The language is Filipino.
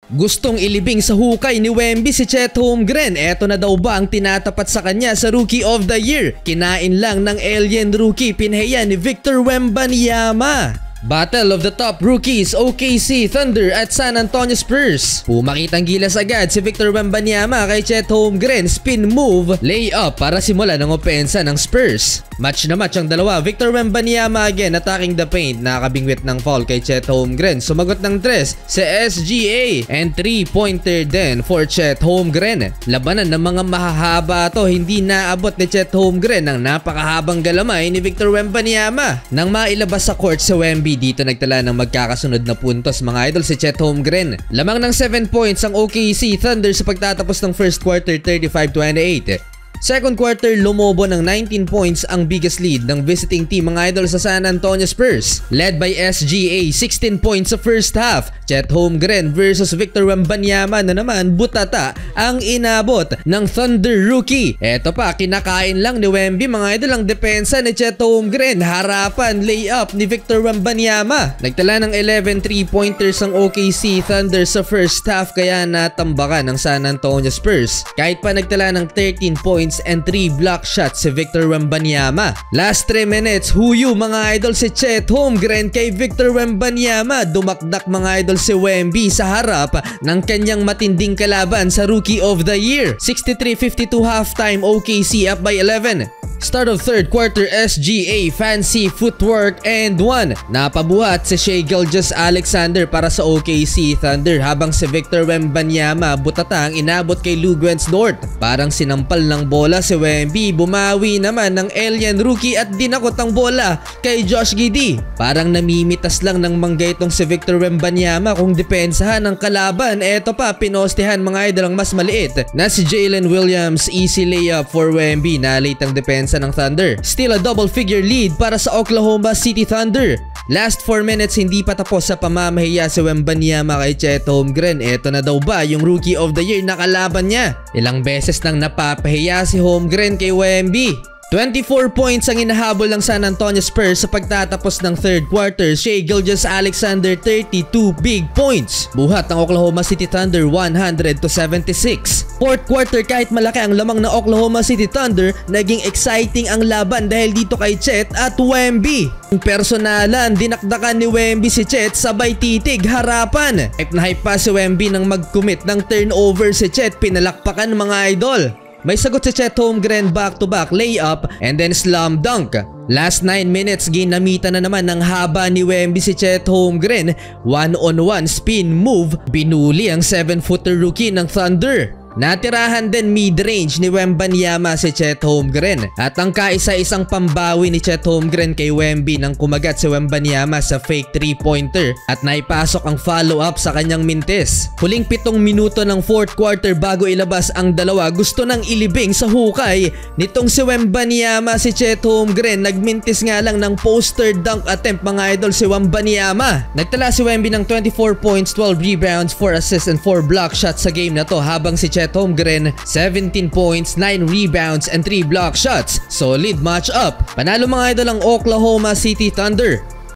Gustong ilibing sa hukay ni Wemby si Chet Holmgren. Eto na daw ba ang tinatapat sa kanya sa Rookie of the Year? Kinain lang ng alien rookie, pinheya ni Victor Wembanyama. Battle of the top rookies, OKC Thunder at San Antonio Spurs. Pumakitang gilas agad si Victor Wembanyama kay Chet Holmgren, spin move, layup para simulan ng opensa ng Spurs. Match na match ang dalawa. Victor Wembanyama again attacking the paint, nakabingwit ng foul kay Chet Holmgren. Sumagot ng 3 si SGA and 3-pointer din for Chet Holmgren. Labanan ng mga mahahaba to, hindi naabot ni Chet Holmgren ng napakahabang galamay ni Victor Wembanyama. Nang mailabas sa court si Wemby, dito nagtala ng magkakasunod na puntos mga idol si Chet Holmgren. Lamang ng 7 points ang OKC Thunder sa pagtatapos ng first quarter, 35-28. Second quarter, lumobo ng 19 points ang biggest lead ng visiting team mga idol sa San Antonio Spurs. Led by SGA, 16 points sa first half. Chet Holmgren versus Victor Wembanyama na naman butata ang inabot ng Thunder rookie. Eto pa, kinakain lang ni Wemby mga idol ang depensa ni Chet Holmgren. Harapan, layup ni Victor Wembanyama. Nagtala ng 11 3-pointers ang OKC Thunder sa first half kaya natambakan ng San Antonio Spurs. Kahit pa nagtala ng 13 points and 3 block shots si Victor Wembanyama. Last 3 minutes, huyu mga idol si Chet Holmgren kay Victor Wembanyama. Dumakdak mga idol si Wemby sa harap ng kanyang matinding kalaban sa Rookie of the Year. 63-52 halftime, OKC up by 11. Start of third quarter, SGA, fancy footwork and 1. Napabuhat si Shai Gilgeous-Alexander para sa OKC Thunder habang si Victor Wembanyama butata ang inabot kay Lou Dort. Parang sinampal ng bola si Wemby, bumawi naman ng alien rookie at dinakot ang bola kay Josh Giddey. Parang namimitas lang ng mangga itong si Victor Wembanyama kung depensahan ng kalaban. Eto pa, pinostehan mga idol ang mas maliit na si Jalen Williams. Easy layup for Wemby, nalate ang depensa ng Thunder. Still a double figure lead para sa Oklahoma City Thunder. Last 4 minutes, hindi pa tapos sa pamamahiya si Wembanyama kay Chet Holmgren. Eto na daw ba yung Rookie of the Year na kalaban niya? Ilang beses nang napapahiya si Holmgren kay Wemby. 24 points ang inahabol ng San Antonio Spurs sa pagtatapos ng third quarter. Shai Gilgeous-Alexander 32 big points. Buhat ng Oklahoma City Thunder 100-76. Fourth quarter, kahit malaki ang lamang ng Oklahoma City Thunder, naging exciting ang laban dahil dito kay Chet at Wemby. Personalan, dinakdakan ni Wemby si Chet, sabay titig, harapan. Hype na hype pa si Wemby nang mag-commit ng turnover si Chet, pinalakpakan mga idol. May sagot si Chet Holmgren, back-to-back layup and then slam dunk. Last 9 minutes, ginamitan na naman ng haba ni Wemby si Chet Holmgren. 1-on-1 spin move, binuli ang 7-footer rookie ng Thunder. Natirahan din mid-range ni Wembanyama si Chet Holmgren. At ang kaisa-isang pambawi ni Chet Holmgren kay Wemby nang kumagat si Wembanyama sa fake 3-pointer at naipasok ang follow-up sa kanyang mintis. Huling 7 minuto ng fourth quarter bago ilabas ang dalawa, gusto nang ilibing sa hukay nitong si Wembanyama si Chet Holmgren. Nagmintis nga lang ng poster dunk attempt mga idol si Wembanyama. Nagtala si Wemby ng 24 points, 12 rebounds, 4 assists and 4 block shots sa game na to habang si Chet Holmgren 17 points, 9 rebounds and 3 block shots. Solid match up. Panalo mga idol ang Oklahoma City Thunder.